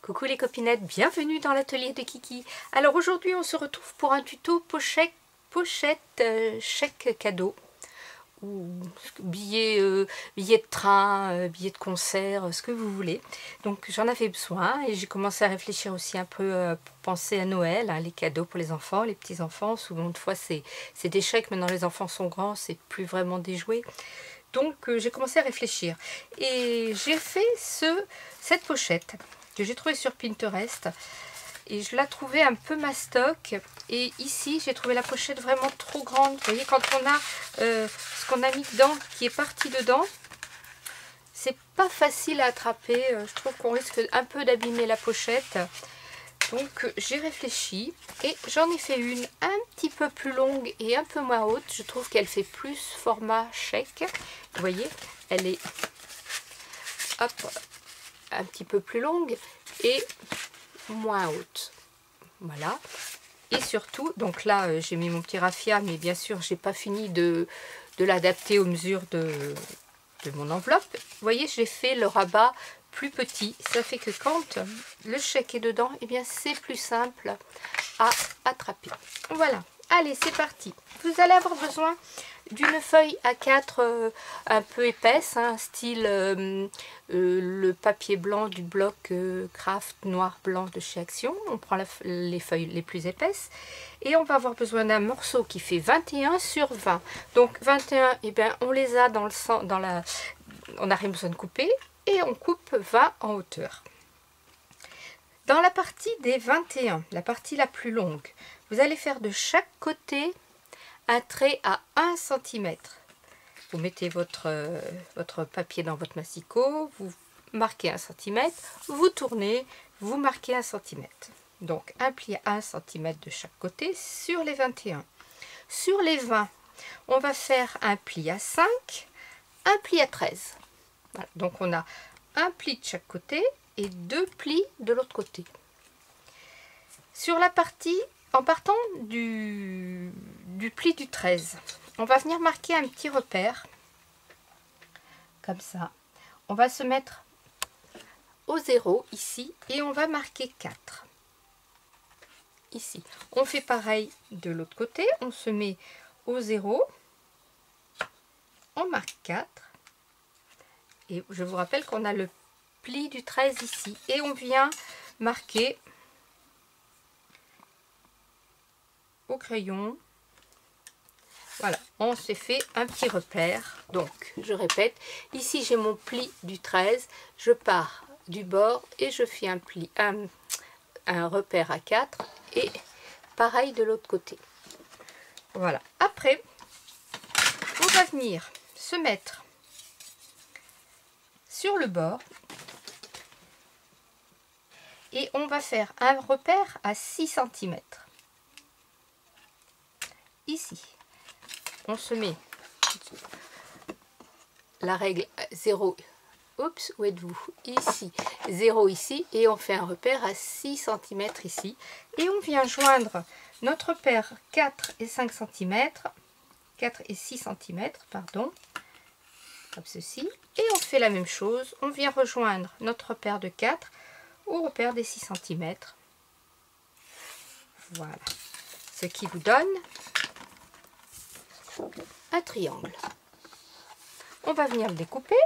Coucou les copinettes, bienvenue dans l'atelier de Kiki. Alors aujourd'hui on se retrouve pour un tuto pochette chèque cadeau ou billet de train, billet de concert, ce que vous voulez. Donc j'en avais besoin et j'ai commencé à réfléchir aussi un peu pour penser à Noël, hein, les cadeaux pour les enfants, les petits enfants. Souvent de fois c'est des chèques, maintenant les enfants sont grands, c'est plus vraiment des jouets. Donc j'ai commencé à réfléchir et j'ai fait cette pochette que j'ai trouvée sur Pinterest et je la trouvais un peu mastoc, et ici j'ai trouvé la pochette vraiment trop grande. Vous voyez, quand on a ce qu'on a mis dedans qui est parti dedans, c'est pas facile à attraper. Je trouve qu'on risque un peu d'abîmer la pochette. Donc j'ai réfléchi et j'en ai fait une un petit peu plus longue et un peu moins haute. Je trouve qu'elle fait plus format chèque. Vous voyez, elle est hop, un petit peu plus longue et moins haute. Voilà. Et surtout, donc là j'ai mis mon petit raffia, mais bien sûr j'ai pas fini de l'adapter aux mesures de mon enveloppe. Vous voyez, j'ai fait le rabat plus petit, ça fait que quand le chèque est dedans, et bien c'est plus simple à attraper. Voilà, allez c'est parti. Vous allez avoir besoin d'une feuille A4 un peu épaisse, hein, style le papier blanc du bloc Craft noir blanc de chez Action. On prend les feuilles les plus épaisses et on va avoir besoin d'un morceau qui fait 21 sur 20. Donc 21, et bien on les a dans le sens, on n'a rien besoin de couper. Et on coupe 20 en hauteur. Dans la partie des 21, la partie la plus longue, vous allez faire de chaque côté un trait à 1 cm. Vous mettez votre papier dans votre massicot, vous marquez 1 cm, vous tournez, vous marquez 1 cm. Donc un pli à 1 cm de chaque côté sur les 21. Sur les 20, on va faire un pli à 5, un pli à 13. Voilà, donc on a un pli de chaque côté et 2 plis de l'autre côté. Sur la partie, en partant du pli du 13, on va venir marquer un petit repère, comme ça. On va se mettre au 0 ici et on va marquer 4. Ici. On fait pareil de l'autre côté, on se met au 0, on marque 4. Et je vous rappelle qu'on a le pli du 13 ici. Et on vient marquer au crayon. Voilà, on s'est fait un petit repère. Donc, je répète, ici j'ai mon pli du 13. Je pars du bord et je fais un repère à 4. Et pareil de l'autre côté. Voilà. Après, on va venir se mettre sur le bord et on va faire un repère à 6 cm. Ici, on se met la règle 0, oups, où êtes-vous? Ici, 0 ici, et on fait un repère à 6 cm ici. Et on vient joindre notre repère 4 et 5 cm, 4 et 6 cm, pardon, comme ceci, et on fait la même chose, on vient rejoindre notre repère de 4 au repère des 6 cm. Voilà, ce qui vous donne un triangle. On va venir le découper.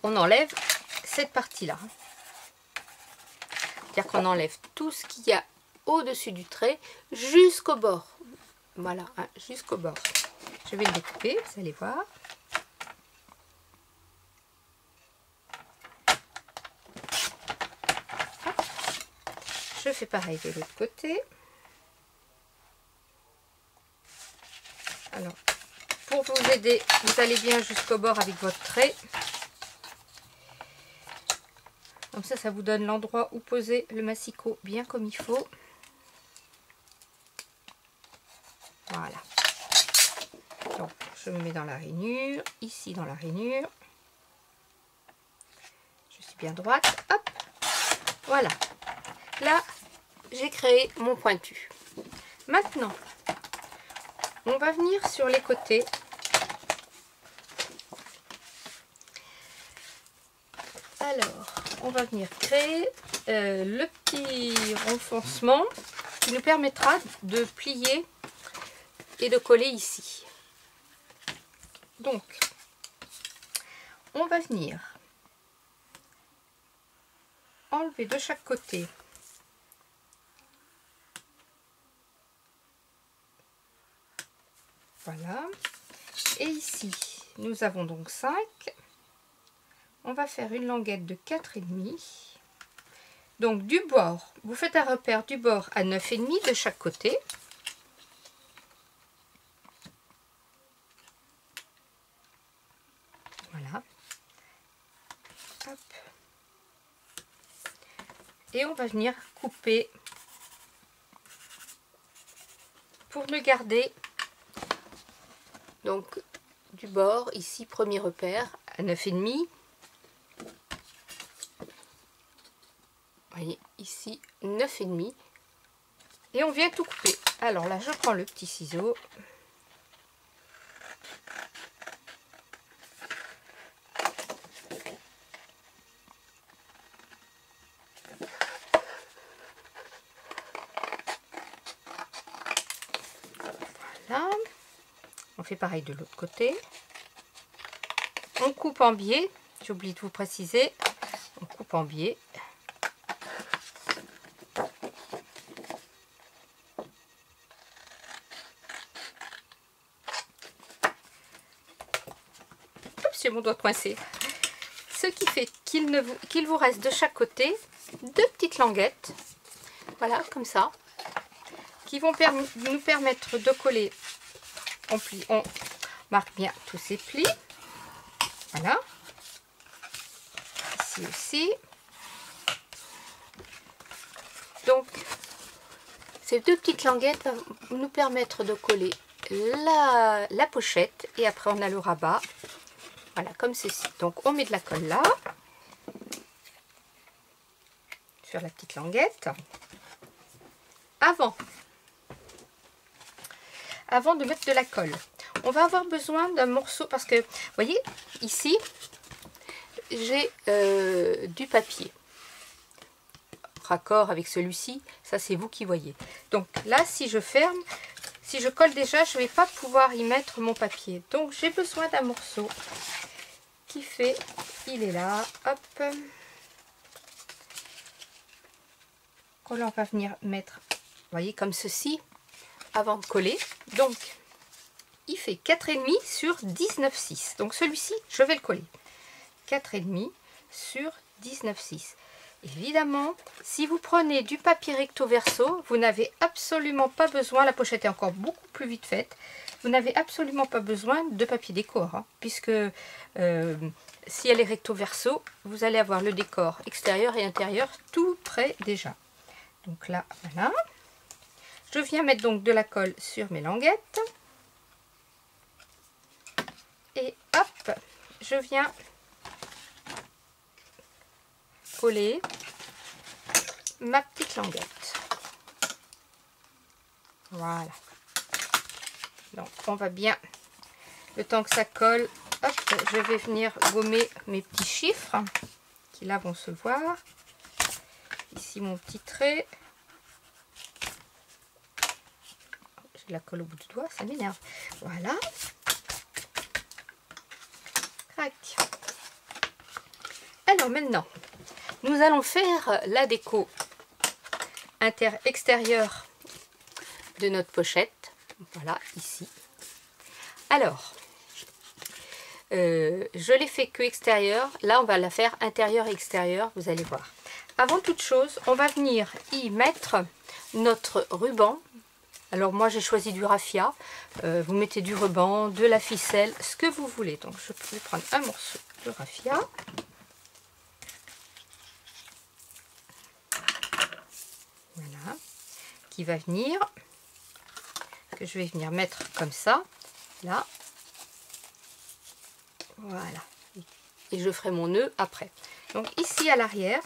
On enlève cette partie-là. C'est-à-dire qu'on enlève tout ce qu'il y a au-dessus du trait jusqu'au bord. Voilà, hein, jusqu'au bord. Je vais le découper, vous allez voir. Hop. Je fais pareil de l'autre côté. Alors, pour vous aider, vous allez bien jusqu'au bord avec votre trait. Comme ça vous donne l'endroit où poser le massicot bien comme il faut. Voilà. Donc, je me mets dans la rainure, ici dans la rainure. Je suis bien droite. Hop. Voilà. Là, j'ai créé mon pointu. Maintenant, on va venir sur les côtés Alors, on va venir créer le petit renfoncement qui nous permettra de plier et de coller ici. Donc, on va venir enlever de chaque côté voilà, et ici nous avons donc 5. On va faire une languette de 4,5. Donc du bord, vous faites un repère du bord à 9,5 de chaque côté. Voilà. Hop. Et on va venir couper pour le garder. Donc du bord, ici premier repère à 9,5. Voyez, ici 9,5. Et on vient tout couper. Alors là, je prends le petit ciseau. Voilà. On fait pareil de l'autre côté. On coupe en biais. J'ai oublié de vous préciser. On coupe en biais. J'ai mon doigt coincé. Ce qui fait qu'il vous reste de chaque côté 2 petites languettes. Voilà, comme ça. Qui vont nous permettre de coller. On plie, on marque bien tous ces plis. Voilà. Ici aussi. Donc, ces 2 petites languettes vont nous permettre de coller la pochette. Et après, on a le rabat. Voilà, comme ceci. Donc, on met de la colle là. Sur la petite languette. Avant de mettre de la colle, on va avoir besoin d'un morceau. Parce que, vous voyez, ici, j'ai du papier. Raccord avec celui-ci. Ça, c'est vous qui voyez. Donc, là, si je ferme, si je colle déjà, je ne vais pas pouvoir y mettre mon papier. Donc, j'ai besoin d'un morceau qui fait, il est là, hop, qu'on va venir mettre, vous voyez, comme ceci, avant de coller. Donc, il fait 4,5 sur 19,6. Donc, celui-ci, je vais le coller. 4,5 sur 19,6. Évidemment, si vous prenez du papier recto verso, vous n'avez absolument pas besoin, la pochette est encore beaucoup plus vite faite, vous n'avez absolument pas besoin de papier décor, hein, puisque si elle est recto verso, vous allez avoir le décor extérieur et intérieur tout prêt déjà. Donc là, voilà. Je viens mettre donc de la colle sur mes languettes. Et hop, je viens coller ma petite languette. Voilà. Donc on va bien, le temps que ça colle, hop, je vais venir gommer mes petits chiffres qui là vont se voir. Ici mon petit trait. J'ai de la colle au bout du doigt, ça m'énerve. Voilà. Crac. Alors maintenant, nous allons faire la déco extérieure de notre pochette. Voilà, ici. Alors, je l'ai fait que extérieur. Là, on va la faire intérieur et extérieur, vous allez voir. Avant toute chose, on va venir y mettre notre ruban. Alors moi, j'ai choisi du raffia. Vous mettez du ruban, de la ficelle, ce que vous voulez. Donc, je vais prendre un morceau de raffia. Voilà. Qui va venir, que je vais venir mettre comme ça, là. Voilà. Et je ferai mon nœud après. Donc ici à l'arrière,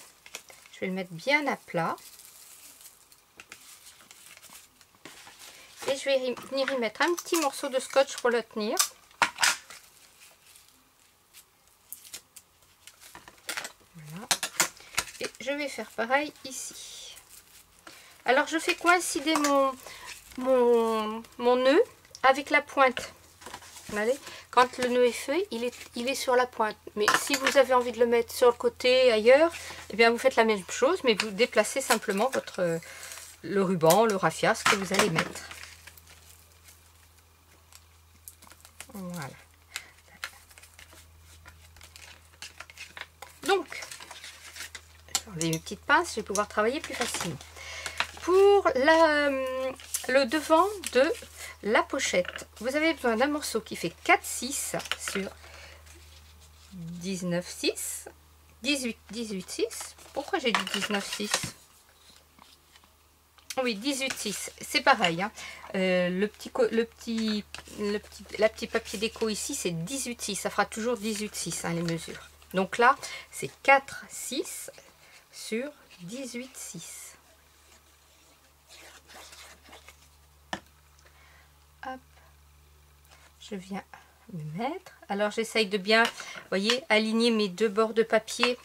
je vais le mettre bien à plat. Et je vais venir y mettre un petit morceau de scotch pour le tenir. Voilà. je vais faire pareil ici. Alors je fais coïncider mon nœud avec la pointe. Allez. Quand le nœud est fait, il est sur la pointe. Mais si vous avez envie de le mettre sur le côté, ailleurs, eh bien vous faites la même chose, mais vous déplacez simplement le ruban, le raffia, ce que vous allez mettre. Voilà. Donc, je vais enlever mes petites pinces, je vais pouvoir travailler plus facilement. Pour le devant de la pochette, vous avez besoin d'un morceau qui fait 4,6 sur 19,6, 18,6. Pourquoi j'ai dit 19,6? Oui, 18,6, c'est pareil. Hein. La petite papier déco ici, c'est 18,6. Ça fera toujours 18,6 hein, les mesures. Donc là, c'est 4,6 sur 18,6. Hop, je viens me mettre. Alors j'essaye de bien, voyez, aligner mes deux bords de papier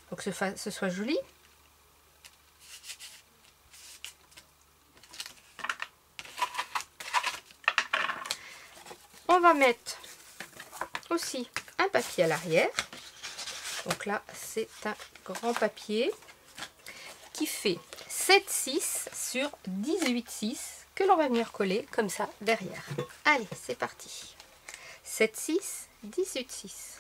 pour que ce soit joli. On va mettre aussi un papier à l'arrière. Donc là, c'est un grand papier qui fait 7,6 sur 18,6 que l'on va venir coller comme ça derrière. Allez, c'est parti. 7,6, 18,6.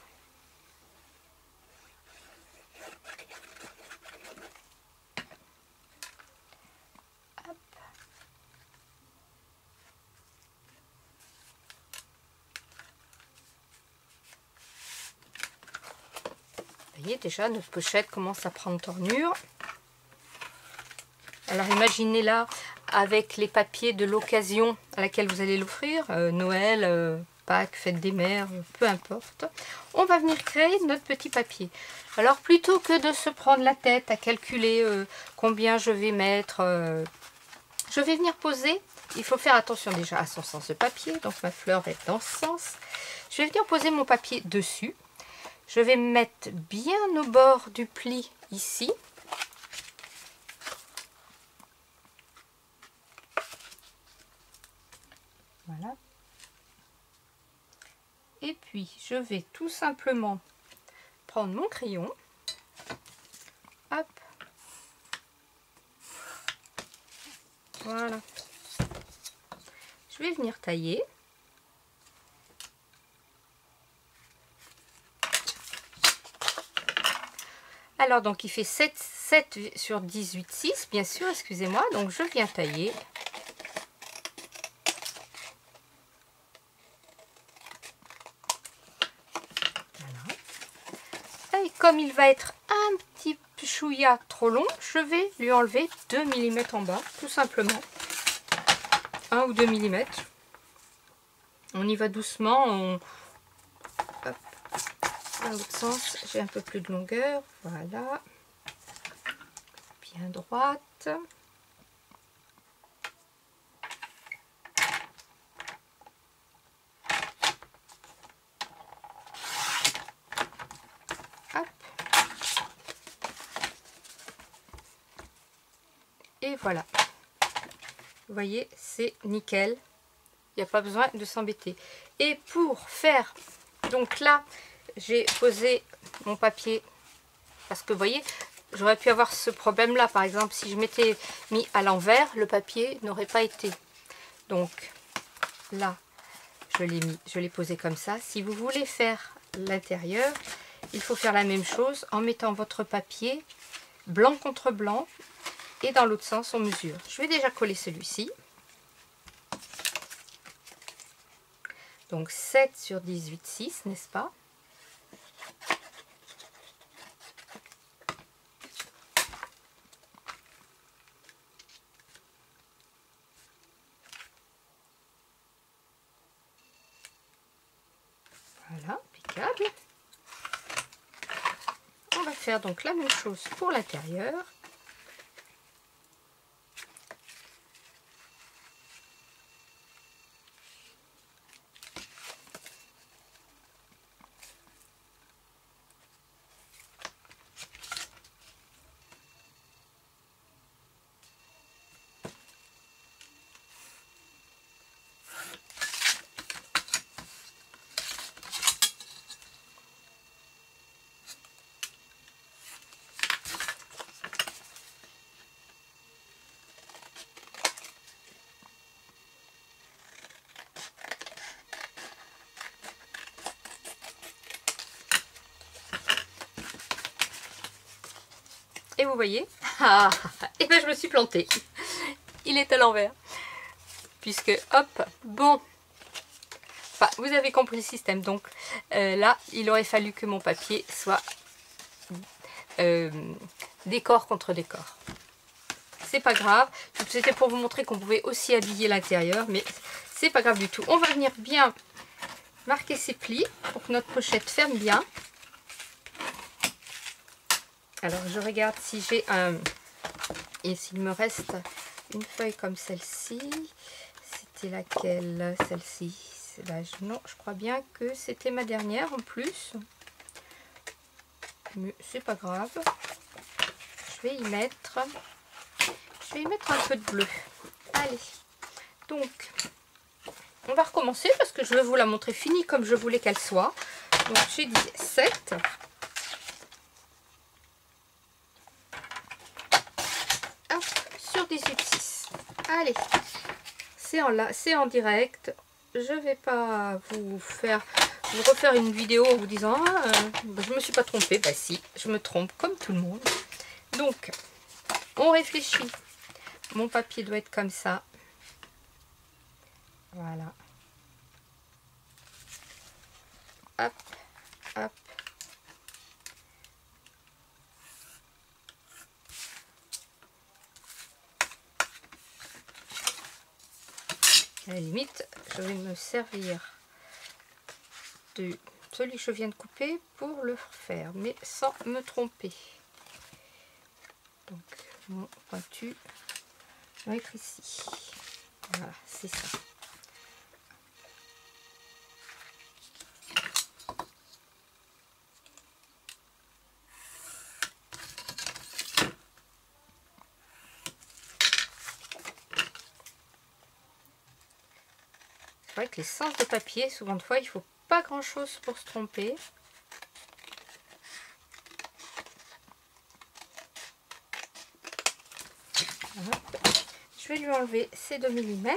Vous voyez déjà notre pochette commence à prendre tournure. Alors imaginez là avec les papiers de l'occasion à laquelle vous allez l'offrir, Noël, Pâques, fête des mères, peu importe. On va venir créer notre petit papier. Alors plutôt que de se prendre la tête à calculer combien je vais mettre, je vais venir poser. Il faut faire attention déjà à son sens de papier, donc ma fleur va être dans ce sens. Je vais venir poser mon papier dessus. Je vais mettre bien au bord du pli ici. Voilà. Et puis, je vais tout simplement prendre mon crayon. Hop. Voilà. Je vais venir tailler. Alors, donc, il fait 7 sur 18,6, bien sûr, excusez-moi. Donc, je viens tailler. Voilà. Et comme il va être un petit chouïa trop long, je vais lui enlever 2 mm en bas, tout simplement. 1 ou 2 mm. On y va doucement. Hop. Dans l'autre sens, j'ai un peu plus de longueur. Voilà. Bien droite. Hop. Et voilà. Vous voyez, c'est nickel. Il n'y a pas besoin de s'embêter. Et pour faire, donc là, j'ai posé mon papier parce que vous voyez, j'aurais pu avoir ce problème là. Par exemple, si je m'étais mis à l'envers, le papier n'aurait pas été. Donc là, je l'ai posé comme ça. Si vous voulez faire l'intérieur, il faut faire la même chose en mettant votre papier blanc contre blanc et dans l'autre sens on mesure. Je vais déjà coller celui-ci. Donc 7 sur 18,6, n'est-ce pas? Voilà, impeccable. On va faire donc la même chose pour l'intérieur. Et vous voyez, ah, et ben je me suis plantée. Il est à l'envers. Puisque, hop, bon. Enfin, vous avez compris le système. Donc là, il aurait fallu que mon papier soit décor contre décor. C'est pas grave. C'était pour vous montrer qu'on pouvait aussi habiller l'intérieur. Mais c'est pas grave du tout. On va venir bien marquer ses plis pour que notre pochette ferme bien. Alors je regarde si j'ai un... Et s'il me reste une feuille comme celle-ci. C'était laquelle? Celle-ci. Non, je crois bien que c'était ma dernière en plus. Mais c'est pas grave. Je vais y mettre un peu de bleu. Allez. Donc, on va recommencer parce que je vais vous la montrer finie comme je voulais qu'elle soit. Donc j'ai dit 7. Hop, sur 18,6. Allez. C'est en direct. Je vais pas vous refaire une vidéo en vous disant je me suis pas trompée. Bah si, je me trompe comme tout le monde. Donc, on réfléchit. Mon papier doit être comme ça. Voilà. Hop, hop. À la limite, je vais me servir de celui que je viens de couper pour le faire, mais sans me tromper. Donc, mon pointu va être ici. Voilà, c'est ça. C'est vrai que les sens de papier, souvent de fois, il faut pas grand chose pour se tromper. Hop. Je vais lui enlever ces 2 mm.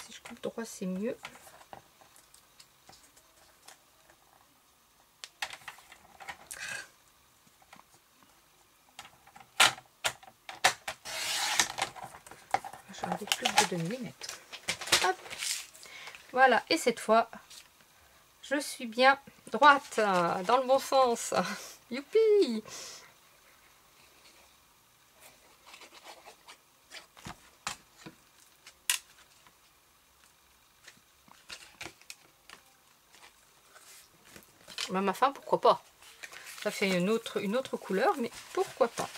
Si je coupe droit, c'est mieux. J'en ai plus de 2 mm. Hop. Voilà, et cette fois, je suis bien droite, dans le bon sens. Youpi! Bah, ma fin, pourquoi pas? Ça fait une autre couleur, mais pourquoi pas?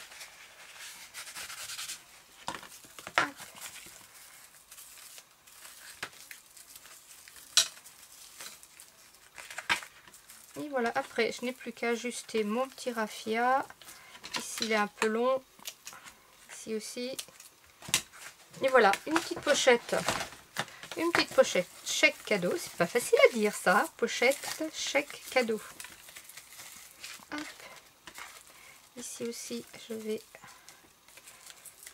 Et voilà, après, je n'ai plus qu'à ajuster mon petit raffia. Ici, il est un peu long. Ici aussi. Et voilà, une petite pochette. Une petite pochette chèque cadeau. C'est pas facile à dire ça. Pochette chèque cadeau. Hop. Ici aussi, je vais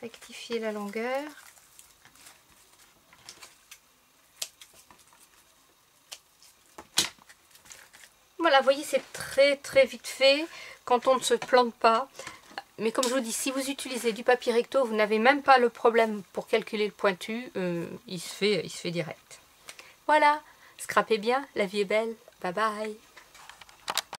rectifier la longueur. Voilà, vous voyez, c'est très vite fait quand on ne se plante pas. Mais comme je vous dis, si vous utilisez du papier recto, vous n'avez même pas le problème pour calculer le pointu. Il se fait direct. Voilà, scrapez bien, la vie est belle. Bye bye.